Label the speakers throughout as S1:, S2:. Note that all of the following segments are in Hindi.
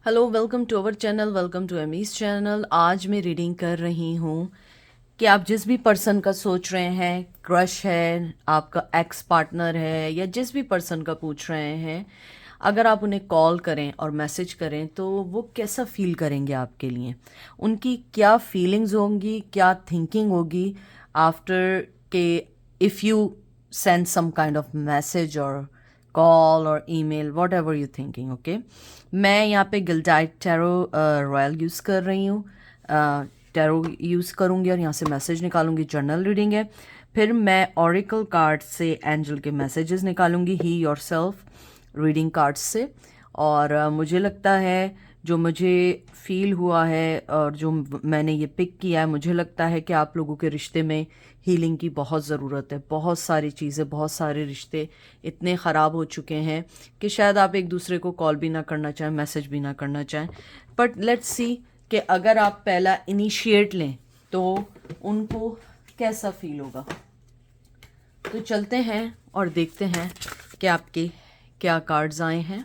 S1: Hello, welcome to our channel, welcome to Amy's channel. आज मैं रीडिंग कर रही हूँ कि आप जिस भी पर्सन का सोच रहे हैं, क्रश है, आपका एक्स पार्टनर है या जिस भी पर्सन का पूछ रहे हैं, अगर आप उन्हें कॉल करें और मैसेज करें तो वो कैसा फील करेंगे आपके लिए, उनकी क्या फीलिंग्स होंगी, क्या थिंकिंग होगी आफ्टर के if you send some kind of message और कॉल और email, whatever you thinking. Okay, मैं यहाँ पे गिल्डाइट टैरो रॉयल यूज़ कर रही हूँ। टैरो यूज़ करूँगी और यहाँ से मैसेज निकालूंगी। जर्नल रीडिंग है। फिर मैं ऑरिकल कार्ड से एंजल के मैसेजेस निकालूंगी, heal yourself reading cards से। और मुझे लगता है, जो मुझे फील हुआ है और जो मैंने ये पिक किया है, मुझे लगता है कि आप लोगों के रिश्ते में हीलिंग की बहुत ज़रूरत है। बहुत सारी चीज़ें, बहुत सारे रिश्ते इतने ख़राब हो चुके हैं कि शायद आप एक दूसरे को कॉल भी ना करना चाहें, मैसेज भी ना करना चाहें। बट लेट्स सी कि अगर आप पहला इनिशिएट लें तो उनको कैसा फील होगा। तो चलते हैं और देखते हैं कि आपके क्या कार्ड्स आए हैं।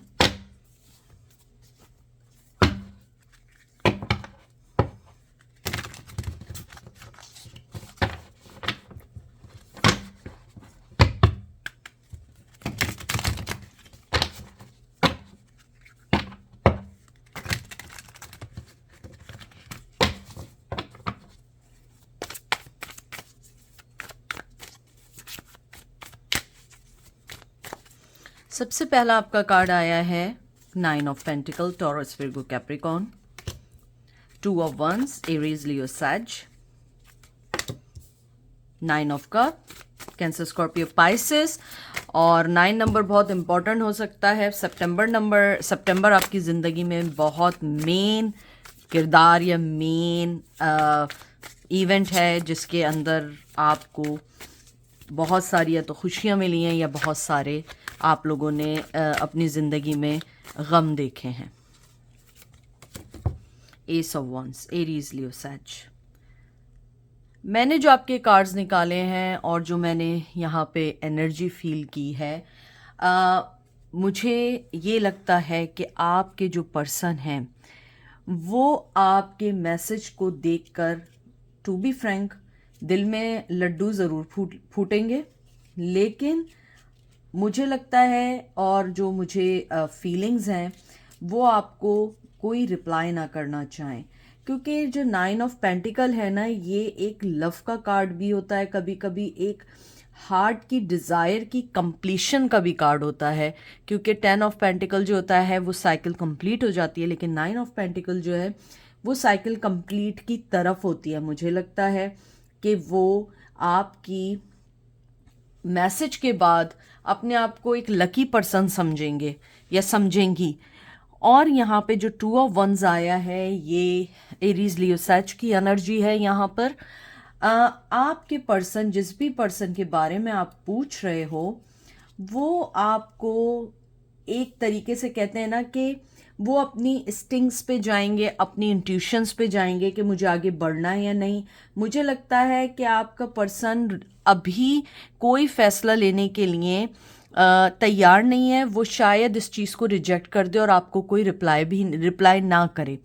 S1: सबसे पहला आपका कार्ड आया है 9 of pentacle, Taurus, Virgo, Capricorn. 2 of wands, Aries, Leo, Sag. 9 of cup, Cancer, Scorpio, Pisces. और 9 नंबर बहुत इंपॉर्टेंट हो सकता है। सितंबर आपकी ज़िंदगी में बहुत मेन किरदार या मेन इवेंट है, जिसके अंदर आपको बहुत सारी या तो खुशियाँ मिली हैं या बहुत सारे आप लोगों ने अपनी ज़िंदगी में गम देखे हैं। S of wands, Aries, Leo, सैज। मैंने जो आपके कार्ड्स निकाले हैं और जो मैंने यहाँ पे एनर्जी फील की है, मुझे ये लगता है कि आपके जो पर्सन हैं वो आपके मैसेज को देखकर, टू बी फ्रैंक, दिल में लड्डू ज़रूर फूटेंगे। लेकिन मुझे लगता है, और जो मुझे फीलिंग्स हैं, वो आपको कोई रिप्लाई ना करना चाहें। क्योंकि जो 9 ऑफ पेंटिकल है ना, ये एक लव का कार्ड भी होता है, कभी कभी एक हार्ट की डिज़ायर की कंप्लीशन का भी कार्ड होता है। क्योंकि 10 ऑफ पेंटिकल जो होता है वो साइकिल कंप्लीट हो जाती है, लेकिन 9 ऑफ पेंटिकल जो है वो साइकिल कंप्लीट की तरफ होती है। मुझे लगता है कि वो आपकी मैसेज के बाद अपने आप को एक लकी पर्सन समझेंगे या समझेंगी। और यहाँ पे जो 2 ऑफ वंस आया है, ये एरीज, लियो, सैज की एनर्जी है। यहाँ पर आपके पर्सन, जिस भी पर्सन के बारे में आप पूछ रहे हो, वो आपको एक तरीके से कहते हैं ना कि वो अपनी स्टिंग्स पे जाएंगे, अपनी इंट्यूशंस पे जाएंगे कि मुझे आगे बढ़ना है या नहीं। मुझे लगता है कि आपका पर्सन अभी कोई फैसला लेने के लिए तैयार नहीं है। वो शायद इस चीज़ को रिजेक्ट कर दे और आपको कोई रिप्लाई ना करे,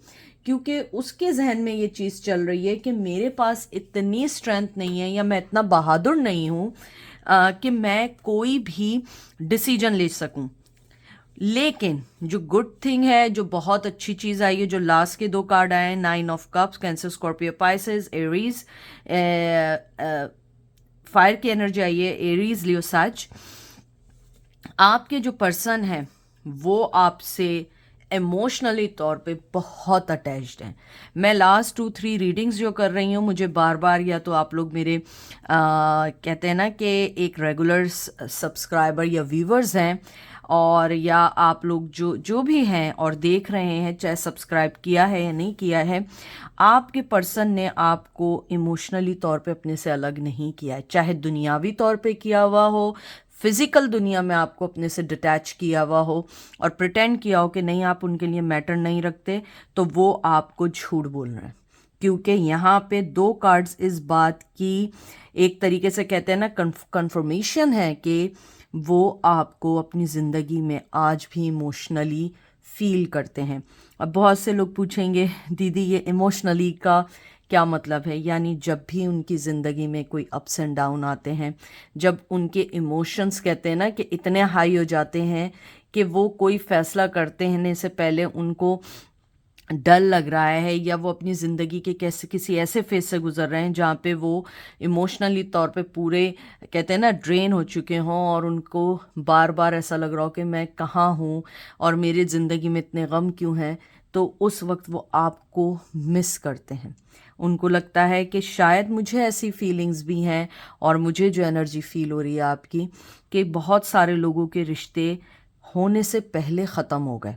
S1: क्योंकि उसके जहन में ये चीज़ चल रही है कि मेरे पास इतनी स्ट्रेंथ नहीं है या मैं इतना बहादुर नहीं हूँ कि मैं कोई भी डिसीजन ले सकूं। लेकिन जो गुड थिंग है, जो बहुत अच्छी चीज़ आई है, जो लास्ट के 2 कार्ड आए हैं, 9 of cups, cancer, Scorpio, Pisces, Aries, fire की एनर्जी आई है, एरीज, लियो, सैज। आपके जो पर्सन है वो आपसे इमोशनली तौर पे बहुत अटैच्ड हैं। मैं लास्ट 2-3 रीडिंग्स जो कर रही हूँ, मुझे बार बार, या तो आप लोग मेरे कहते हैं ना कि एक रेगुलर सब्सक्राइबर या व्यूवर्स हैं, और या आप लोग जो भी हैं और देख रहे हैं, चाहे सब्सक्राइब किया है या नहीं किया है, आपके पर्सन ने आपको इमोशनली तौर पे अपने से अलग नहीं किया है। चाहे दुनियावी तौर पे किया हुआ हो, फिजिकल दुनिया में आपको अपने से डिटैच किया हुआ हो और प्रिटेंड किया हो कि नहीं, आप उनके लिए मैटर नहीं रखते, तो वो आपको झूठ बोल रहे हैं। क्योंकि यहाँ पे 2 कार्ड्स इस बात की एक तरीके से कहते हैं ना कंफर्मेशन है कि वो आपको अपनी ज़िंदगी में आज भी इमोशनली फील करते हैं। अब बहुत से लोग पूछेंगे दीदी ये इमोशनली का क्या मतलब है, यानी जब भी उनकी ज़िंदगी में कोई अप्स एंड डाउन आते हैं, जब उनके इमोशंस कहते हैं ना कि इतने हाई हो जाते हैं कि वो कोई फैसला करते हैं से पहले उनको डर लग रहा है, या वो अपनी ज़िंदगी के कैसे किसी ऐसे फेज से गुजर रहे हैं जहाँ पे वो इमोशनली तौर पे पूरे कहते हैं ना ड्रेन हो चुके हों, और उनको बार बार ऐसा लग रहा हो कि मैं कहाँ हूँ और मेरी ज़िंदगी में इतने गम क्यों हैं, तो उस वक्त वो आपको मिस करते हैं। उनको लगता है कि शायद मुझे ऐसी फीलिंग्स भी हैं, और मुझे जो एनर्जी फील हो रही है आपकी कि बहुत सारे लोगों के रिश्ते होने से पहले ख़त्म हो गए।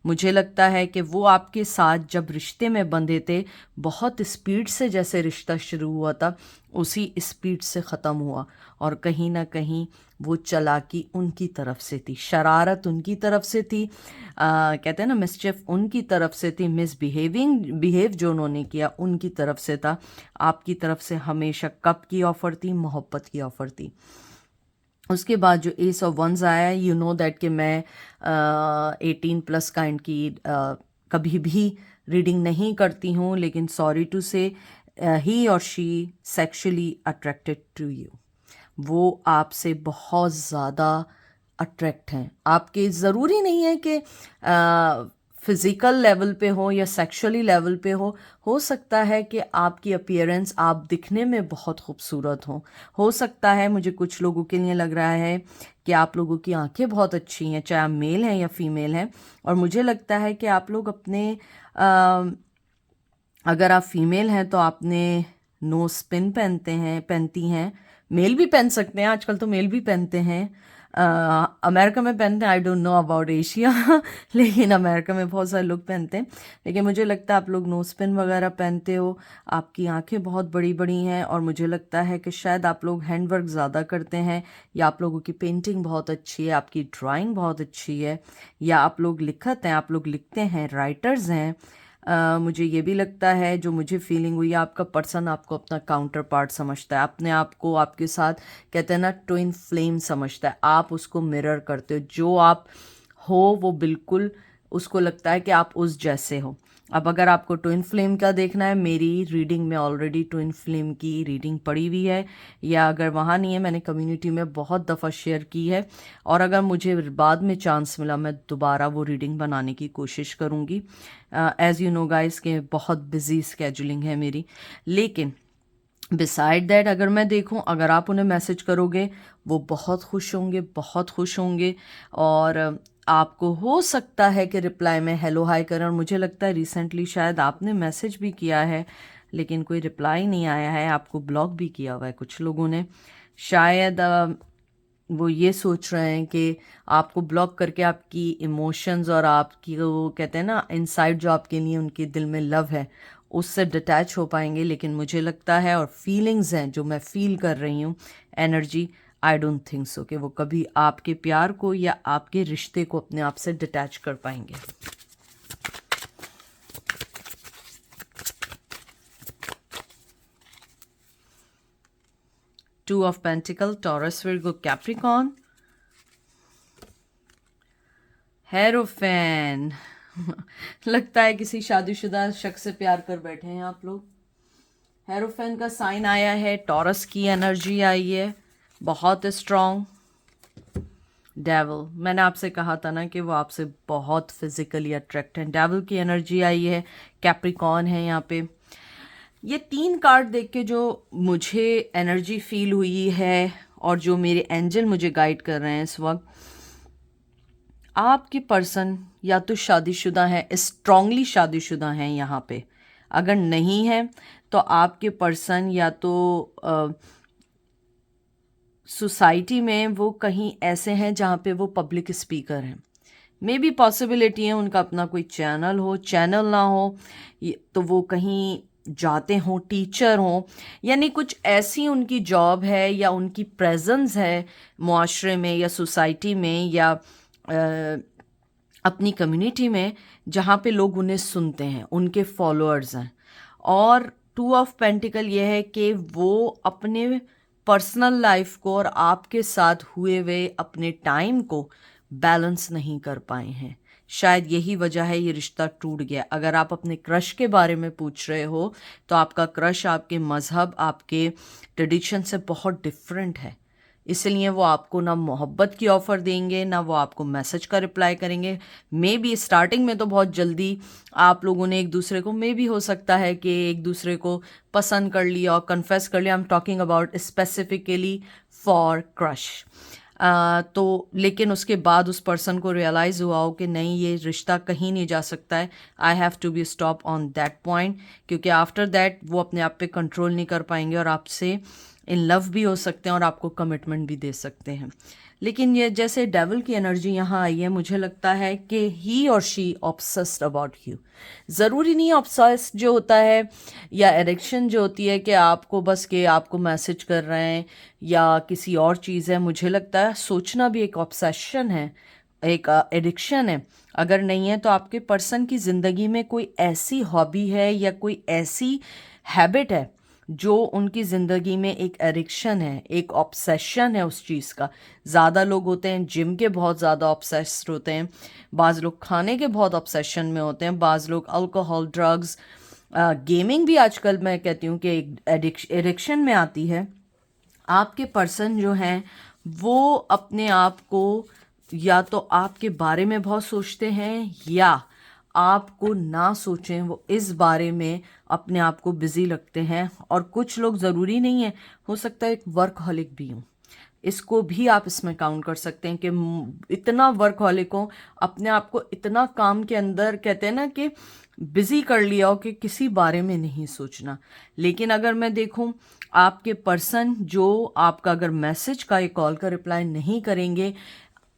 S1: मुझे लगता है कि वो आपके साथ जब रिश्ते में बंधे थे, बहुत स्पीड से जैसे रिश्ता शुरू हुआ था उसी स्पीड से ख़त्म हुआ, और कहीं ना कहीं वो चालाकी उनकी तरफ से थी, शरारत उनकी तरफ से थी, कहते हैं ना मिसचिफ उनकी तरफ से थी, बिहेव जो उन्होंने किया उनकी तरफ से था। आपकी तरफ से हमेशा कब की ऑफ़र थी, मोहब्बत की ऑफ़र थी। उसके बाद जो एस ऑफ वंस आया, यू नो दैट कि मैं 18+ काइंड की कभी भी रीडिंग नहीं करती हूँ, लेकिन सॉरी टू से ही और she sexually attracted to you. वो आपसे बहुत ज़्यादा अट्रैक्ट हैं। आपके ज़रूरी नहीं है कि फिज़िकल लेवल पे हो या सेक्सुअली लेवल पे हो सकता है कि आपकी अपीयरेंस, आप दिखने में बहुत खूबसूरत हो सकता है मुझे कुछ लोगों के लिए लग रहा है कि आप लोगों की आंखें बहुत अच्छी हैं, चाहे आप मेल हैं या फीमेल हैं, और मुझे लगता है कि आप लोग अपने अगर आप फीमेल हैं तो आपने नोज पिन पहनती हैं, मेल भी पहन सकते हैं, आजकल तो मेल भी पहनते हैं, अमेरिका में पहनते हैं, I don't know about Asia लेकिन अमेरिका में बहुत सारे लोग पहनते हैं। लेकिन मुझे लगता है आप लोग नोज पिन वगैरह पहनते हो, आपकी आंखें बहुत बड़ी बड़ी हैं, और मुझे लगता है कि शायद आप लोग हैंडवर्क ज़्यादा करते हैं, या आप लोगों की पेंटिंग बहुत अच्छी है, आपकी ड्राइंग बहुत अच्छी है, या आप लोग लिखत हैं, आप लोग लिखते हैं, राइटर्स हैं। मुझे ये भी लगता है, जो मुझे फीलिंग हुई है, आपका पर्सन आपको अपना काउंटर पार्ट समझता है, अपने आप को आपके साथ कहते हैं ना ट्विन फ्लेम समझता है, आप उसको मिरर करते हो, जो आप हो वो बिल्कुल उसको लगता है कि आप उस जैसे हो। अब अगर आपको ट्विन फ्लेम का देखना है, मेरी रीडिंग में ऑलरेडी ट्विन फ्लेम की रीडिंग पड़ी हुई है, या अगर वहाँ नहीं है मैंने कम्युनिटी में बहुत दफ़ा शेयर की है, और अगर मुझे बाद में चांस मिला मैं दोबारा वो रीडिंग बनाने की कोशिश करूँगी। एज़ यू नो गाइस के बहुत बिजी स्केजुलिंग है मेरी, लेकिन बिसाइड दैट अगर मैं देखूं, अगर आप उन्हें मैसेज करोगे वो बहुत खुश होंगे, बहुत खुश होंगे, और आपको हो सकता है कि रिप्लाई में हेलो हाय करें, और मुझे लगता है रिसेंटली शायद आपने मैसेज भी किया है लेकिन कोई रिप्लाई नहीं आया है, आपको ब्लॉक भी किया हुआ है कुछ लोगों ने, शायद वो ये सोच रहे हैं कि आपको ब्लॉक करके आपकी इमोशंस और आपकी वो कहते हैं ना इनसाइड जो आपके लिए उनके दिल में लव है उससे डिटैच हो पाएंगे। लेकिन मुझे लगता है, और फीलिंग्स हैं जो मैं फील कर रही हूँ, energy, I don't think so कि वो कभी आपके प्यार को या आपके रिश्ते को अपने आप से डिटैच कर पाएंगे। Two of pentacle, Taurus, Virgo, Capricorn, hierophant लगता है किसी शादीशुदा शख्स से प्यार कर बैठे हैं आप लोग। हेरोफेन का साइन आया है, टॉरस की एनर्जी आई है बहुत स्ट्रॉन्ग। डेविल, मैंने आपसे कहा था ना कि वो आपसे बहुत फिजिकली अट्रैक्ट हैं, डेविल की एनर्जी आई है, कैप्रिकॉर्न है यहाँ पे। ये 3 कार्ड देख के जो मुझे एनर्जी फील हुई है, और जो मेरे एंजल मुझे गाइड कर रहे हैं इस वक्त, आपके पर्सन या तो शादीशुदा है, स्ट्रांगली शादीशुदा हैं यहाँ पे, अगर नहीं है तो आपके पर्सन या तो सोसाइटी में वो कहीं ऐसे हैं जहाँ पे वो पब्लिक स्पीकर हैं, मे बी पॉसिबिलिटी है उनका अपना कोई चैनल हो, चैनल ना हो तो वो कहीं जाते हों, टीचर हों, यानी कुछ ऐसी उनकी जॉब है या उनकी प्रेजेंस है मुआशरे में या सोसाइटी में या अपनी कम्युनिटी में जहाँ पे लोग उन्हें सुनते हैं, उनके फॉलोअर्स हैं। और 2 ऑफ पेंटिकल ये है कि वो अपने पर्सनल लाइफ को और आपके साथ हुए हुए अपने टाइम को बैलेंस नहीं कर पाए हैं, शायद यही वजह है ये रिश्ता टूट गया। अगर आप अपने क्रश के बारे में पूछ रहे हो तो आपका क्रश आपके मज़हब, आपके ट्रेडिशन से बहुत डिफरेंट है, इसलिए वो आपको ना मोहब्बत की ऑफ़र देंगे, ना वो आपको मैसेज का रिप्लाई करेंगे। मे बी स्टार्टिंग में तो बहुत जल्दी आप लोगों ने एक दूसरे को, मे भी हो सकता है कि एक दूसरे को पसंद कर लिया और कन्फेस कर लिया। I am talking about specifically for crush. तो लेकिन उसके बाद उस पर्सन को रियलाइज़ हुआ हो कि नहीं, ये रिश्ता कहीं नहीं जा सकता है, I have to be stop on that point, क्योंकि आफ्टर दैट वो अपने आप पे कंट्रोल नहीं कर पाएंगे और आपसे इन लव भी हो सकते हैं और आपको कमिटमेंट भी दे सकते हैं। लेकिन ये जैसे डेविल की एनर्जी यहाँ आई है, मुझे लगता है कि ही और शी ऑब्सेस्ड अबाउट यू। ज़रूरी नहीं ऑब्सेस्ड जो होता है या एडिक्शन जो होती है कि आपको बस के आपको मैसेज कर रहे हैं या किसी और चीज़ है। मुझे लगता है सोचना भी एक ऑब्सेशन है, एक एडिक्शन है। अगर नहीं है तो आपके पर्सन की ज़िंदगी में कोई ऐसी हॉबी है या कोई ऐसी हैबिट है जो उनकी ज़िंदगी में एक एडिक्शन है, एक ऑब्सेशन है उस चीज़ का। ज़्यादा लोग होते हैं जिम के बहुत ज़्यादा ऑब्सेस्ड होते हैं, बाज़ लोग खाने के बहुत ऑब्सेशन में होते हैं, बाज़ लोग अल्कोहल, ड्रग्स, गेमिंग भी आजकल मैं कहती हूँ कि एक एडिक्शन में आती है। आपके पर्सन जो हैं वो अपने आप को या तो आपके बारे में बहुत सोचते हैं या आपको ना सोचें वो इस बारे में अपने आप को बिजी लगते हैं। और कुछ लोग, ज़रूरी नहीं है, हो सकता है एक वर्कहॉलिक भी हूँ, इसको भी आप इसमें काउंट कर सकते हैं कि इतना वर्कहॉलिक हो, अपने आप को इतना काम के अंदर कहते हैं ना कि बिजी कर लिया हो कि किसी बारे में नहीं सोचना। लेकिन अगर मैं देखूं आपके पर्सन जो आपका अगर मैसेज का या कॉल का रिप्लाई नहीं करेंगे,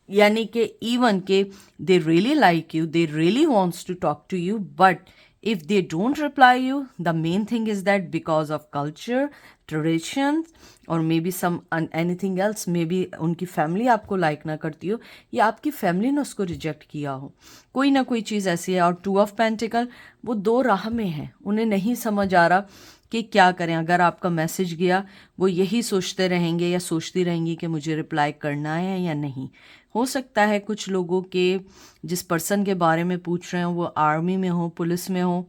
S1: यानी कि इवन के they really like you, they really wants to talk to you, but if they don't reply you, the main thing is that because of culture, tradition, or maybe some anything else, maybe उनकी फैमिली आपको लाइक ना करती हो या आपकी फैमिली ने उसको रिजेक्ट किया हो, कोई ना कोई चीज़ ऐसी है। और टू ऑफ पेंटिकल, वो दो राह में है, उन्हें नहीं समझ आ रहा कि क्या करें। अगर आपका मैसेज गया, वो यही सोचते रहेंगे या सोचती रहेंगी कि मुझे रिप्लाई करना है या नहीं। हो सकता है कुछ लोगों के, जिस पर्सन के बारे में पूछ रहे हो, वो आर्मी में हो, पुलिस में हो,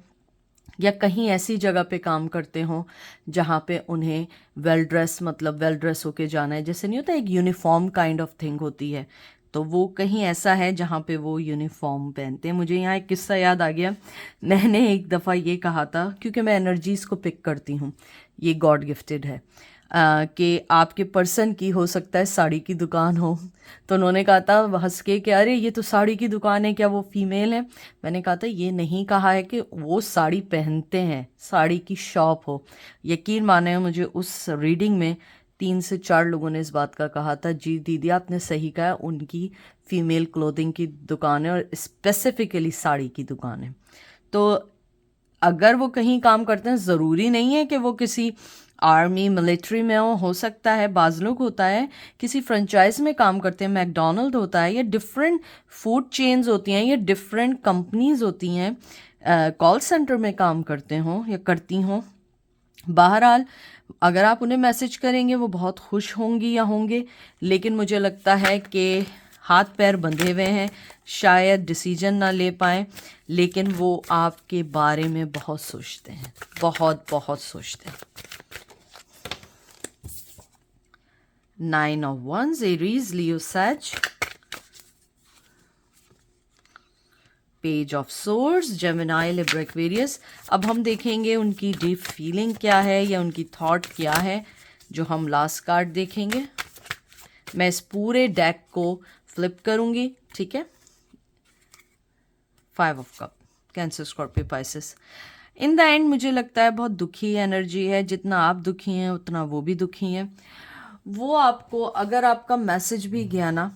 S1: या कहीं ऐसी जगह पे काम करते हो जहाँ पे उन्हें वेल ड्रेस, मतलब वेल ड्रेस होके जाना है, जैसे नहीं होता, एक यूनिफॉर्म काइंड ऑफ थिंग होती है, तो वो कहीं ऐसा है जहाँ पे वो यूनिफॉर्म पहनते हैं। मुझे यहाँ एक किस्सा याद आ गया। मैंने एक दफ़ा ये कहा था, क्योंकि मैं एनर्जीज़ को पिक करती हूँ, ये गॉड गिफ्टेड है, कि आपके पर्सन की हो सकता है साड़ी की दुकान हो। तो उन्होंने कहा था हंस के कि अरे ये तो साड़ी की दुकान है, क्या वो फीमेल है? मैंने कहा था ये नहीं कहा है कि वो साड़ी पहनते हैं, साड़ी की शॉप हो। यकीन माने, मुझे उस रीडिंग में 3 से 4 लोगों ने इस बात का कहा था, जी दीदी आपने सही कहा, उनकी फ़ीमेल क्लोथिंग की दुकान है और स्पेसिफिकली साड़ी की दुकान है। तो अगर वो कहीं काम करते हैं, ज़रूरी नहीं है कि वो किसी आर्मी, मिलिट्री में हो सकता है बाज़ लोग होता है किसी फ्रेंचाइज में काम करते हैं, मैकडोनल्ड होता है, या डिफरेंट फूड चेन्स होती हैं, या डिफरेंट कंपनीज होती हैं, कॉल सेंटर में काम करते हों या करती हों। बहरहाल अगर आप उन्हें मैसेज करेंगे वो बहुत खुश होंगी या होंगे, लेकिन मुझे लगता है कि हाथ पैर बंधे हुए हैं, शायद डिसीजन ना ले पाएँ, लेकिन वो आपके बारे में बहुत सोचते हैं, बहुत बहुत सोचते हैं। 9 of Wands, Aries, Leo, Sag, page of source, Gemini, Libra, Aquarius. अब हम देखेंगे उनकी डीप फीलिंग क्या है या उनकी थॉट क्या है, जो हम लास्ट कार्ड देखेंगे। मैं इस पूरे डेक को फ्लिप करूंगी, ठीक है। 5 of cup, Cancer, Scorpio, Pisces. In the end मुझे लगता है बहुत दुखी एनर्जी है, जितना आप दुखी हैं उतना वो भी दुखी हैं। वो आपको, अगर आपका मैसेज भी गया ना,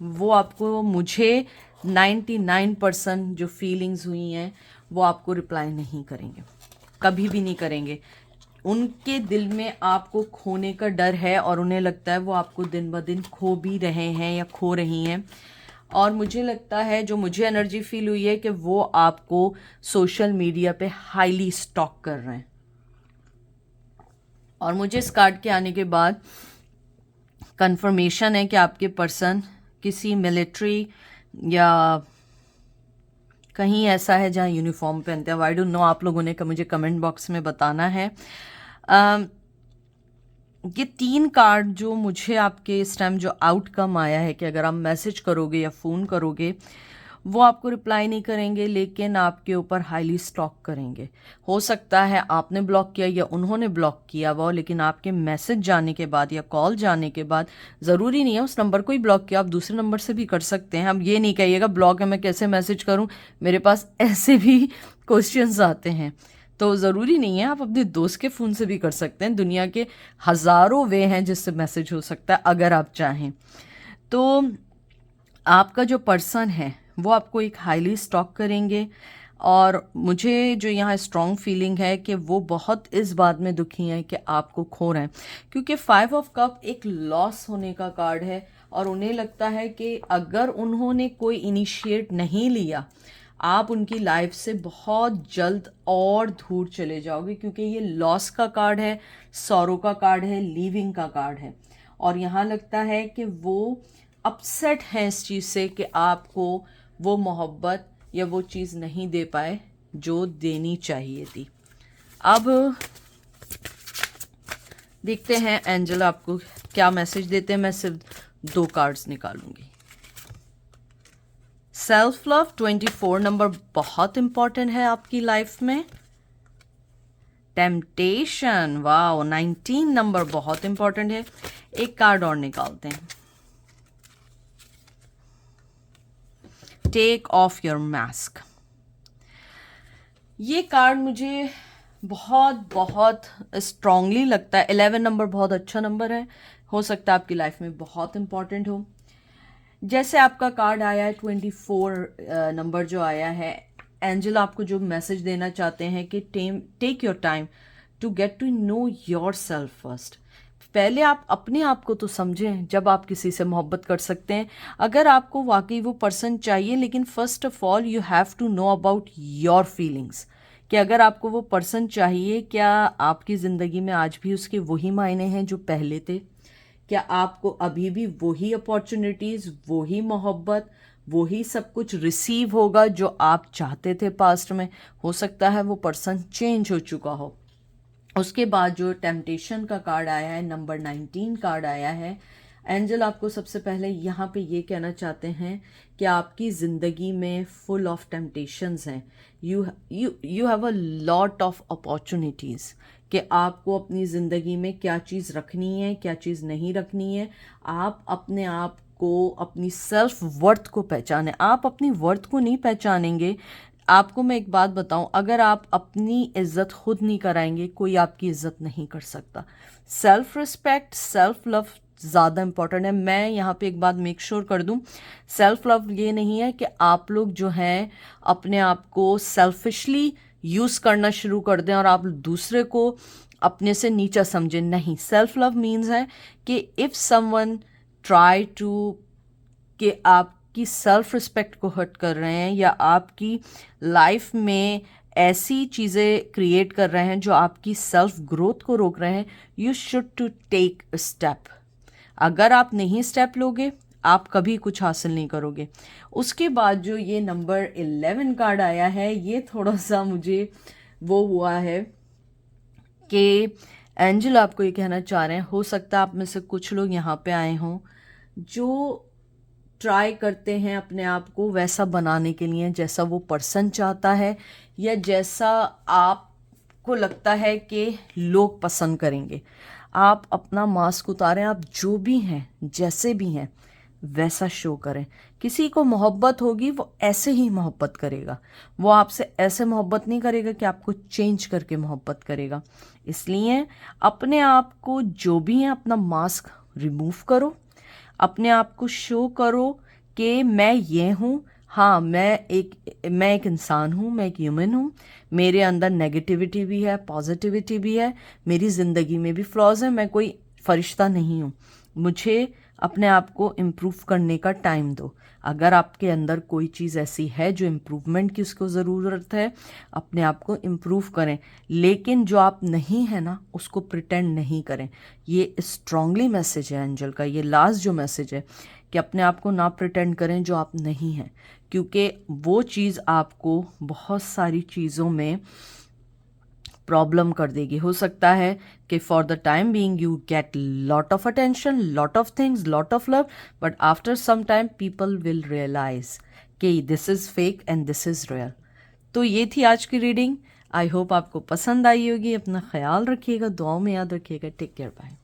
S1: वो आपको, मुझे 99% जो फीलिंग्स हुई हैं वो आपको रिप्लाई नहीं करेंगे, कभी भी नहीं करेंगे। उनके दिल में आपको खोने का डर है और उन्हें लगता है वो आपको दिन ब दिन खो भी रहे हैं या खो रही हैं। और मुझे लगता है, जो मुझे एनर्जी फील हुई है, कि वो आपको सोशल मीडिया पे हाईली स्टॉक कर रहे हैं। और मुझे इस कार्ड के आने के बाद कंफर्मेशन है कि आपके पर्सन किसी मिलिट्री या कहीं ऐसा है जहाँ यूनिफॉर्म पहनते हैं, आई डोंट नो, आप लोगों ने मुझे कमेंट बॉक्स में बताना है। ये 3 कार्ड जो मुझे आपके इस टाइम जो आउटकम आया है कि अगर आप मैसेज करोगे या फ़ोन करोगे, वो आपको रिप्लाई नहीं करेंगे लेकिन आपके ऊपर हाईली स्टॉक करेंगे। हो सकता है आपने ब्लॉक किया या उन्होंने ब्लॉक किया वो, लेकिन आपके मैसेज जाने के बाद या कॉल जाने के बाद, ज़रूरी नहीं है उस नंबर को ही ब्लॉक किया, आप दूसरे नंबर से भी कर सकते हैं। अब ये नहीं कहिएगा ब्लॉक है मैं कैसे मैसेज करूं, मेरे पास ऐसे भी क्वेश्चंस आते हैं। तो ज़रूरी नहीं है, आप अपने दोस्त के फ़ोन से भी कर सकते हैं। दुनिया के हज़ारों वे हैं जिससे मैसेज हो सकता है अगर आप चाहें तो। आपका जो पर्सन है वो आपको एक हाईली स्टॉक करेंगे, और मुझे जो यहाँ स्ट्रॉन्ग फीलिंग है कि वो बहुत इस बात में दुखी हैं कि आपको खो रहे हैं, क्योंकि 5 ऑफ कप एक लॉस होने का कार्ड है, और उन्हें लगता है कि अगर उन्होंने कोई इनिशिएट नहीं लिया, आप उनकी लाइफ से बहुत जल्द और दूर चले जाओगे, क्योंकि ये लॉस का कार्ड है, सॉरो का कार्ड है, लीविंग का कार्ड है। और यहाँ लगता है कि वो अपसेट हैं इस चीज़ से कि आपको वो मोहब्बत या वो चीज़ नहीं दे पाए जो देनी चाहिए थी। अब देखते हैं एंजल आपको क्या मैसेज देते हैं। मैं सिर्फ 2 कार्ड्स निकालूंगी। सेल्फ लव 24 नंबर बहुत इंपॉर्टेंट है आपकी लाइफ में। टेम्पटेशन वाओ 19 नंबर बहुत इंपॉर्टेंट है। एक कार्ड और निकालते हैं। Take off your mask. ये कार्ड मुझे बहुत बहुत स्ट्रांगली लगता है। 11 नंबर बहुत अच्छा नंबर है, हो सकता है आपकी लाइफ में बहुत इंपॉर्टेंट हो। जैसे आपका कार्ड आया है 24 नंबर जो आया है, एंजल आपको जो मैसेज देना चाहते हैं कि take your time to get to know yourself first. पहले आप अपने आप को तो समझें जब आप किसी से मोहब्बत कर सकते हैं। अगर आपको वाकई वो पर्सन चाहिए, लेकिन first of all you have to know about your feelings, कि अगर आपको वो पर्सन चाहिए, क्या आपकी ज़िंदगी में आज भी उसके वही मायने हैं जो पहले थे? क्या आपको अभी भी वही अपॉर्चुनिटीज़, वही मोहब्बत, वही सब कुछ रिसीव होगा जो आप चाहते थे पास्ट में? हो सकता है वो पर्सन चेंज हो चुका हो। उसके बाद जो टेम्पटेशन का कार्ड आया है, नंबर 19 कार्ड आया है, एंजल आपको सबसे पहले यहाँ पे ये कहना चाहते हैं कि आपकी ज़िंदगी में फुल ऑफ टेम्पटेशंस हैं। You have a lot of opportunities कि आपको अपनी ज़िंदगी में क्या चीज़ रखनी है, क्या चीज़ नहीं रखनी है। आप अपने आप को, अपनी सेल्फ वर्थ को पहचानें। आप अपनी वर्थ को नहीं पहचानेंगे। आपको मैं एक बात बताऊं, अगर आप अपनी इज्जत खुद नहीं कराएंगे, कोई आपकी इज्जत नहीं कर सकता। सेल्फ रिस्पेक्ट, सेल्फ लव ज़्यादा इंपॉर्टेंट है। मैं यहाँ पे एक बात मेक श्योर कर दूं, सेल्फ लव ये नहीं है कि आप लोग जो हैं अपने आप को सेल्फिशली यूज़ करना शुरू कर दें और आप दूसरे को अपने से नीचा समझें। नहीं, सेल्फ लव मीन्स है कि इफ़ समवन ट्राई टू, कि आपकी सेल्फ रिस्पेक्ट को हर्ट कर रहे हैं या आपकी लाइफ में ऐसी चीज़ें क्रिएट कर रहे हैं जो आपकी सेल्फ ग्रोथ को रोक रहे हैं, you should to take a step. अगर आप नहीं स्टेप लोगे, आप कभी कुछ हासिल नहीं करोगे। उसके बाद जो ये नंबर 11 कार्ड आया है, ये थोड़ा सा मुझे वो हुआ है कि एंजल आपको ये कहना चाह रहे हैं, हो सकता है आप में से कुछ लोग यहाँ पे आए हों जो ट्राई करते हैं अपने आप को वैसा बनाने के लिए जैसा वो पर्सन चाहता है, या जैसा आपको लगता है कि लोग पसंद करेंगे। आप अपना मास्क उतारें, आप जो भी हैं, जैसे भी हैं, वैसा शो करें। किसी को मोहब्बत होगी, वो ऐसे ही मोहब्बत करेगा। वो आपसे ऐसे मोहब्बत नहीं करेगा कि आपको चेंज करके मोहब्बत करेगा। इसलिए अपने आप को जो भी है, अपना मास्क रिमूव करो, अपने आप को शो करो कि मैं ये हूँ। हाँ, मैं एक इंसान हूँ, मैं एक ह्यूमन हूँ। मेरे अंदर नेगेटिविटी भी है, पॉजिटिविटी भी है, मेरी ज़िंदगी में भी फ्लॉज है। मैं कोई फरिश्ता नहीं हूँ। मुझे अपने आप को इम्प्रूव करने का टाइम दो। अगर आपके अंदर कोई चीज़ ऐसी है जो इम्प्रूवमेंट की उसको ज़रूरत है, अपने आप को इम्प्रूव करें, लेकिन जो आप नहीं है ना, उसको प्रिटेंड नहीं करें। ये स्ट्रांगली मैसेज है एंजल का, ये लास्ट जो मैसेज है कि अपने आप को ना प्रिटेंड करें जो आप नहीं हैं, क्योंकि वो चीज़ आपको बहुत सारी चीज़ों में प्रॉब्लम कर देगी। हो सकता है कि for the time being you get lot of attention, lot of things, lot of love, but after some time people will realise कि this is fake and this is real. तो ये थी आज की रीडिंग। आई होप आपको पसंद आई होगी। अपना ख्याल रखिएगा, दुआओं में याद रखिएगा। Take care, bye.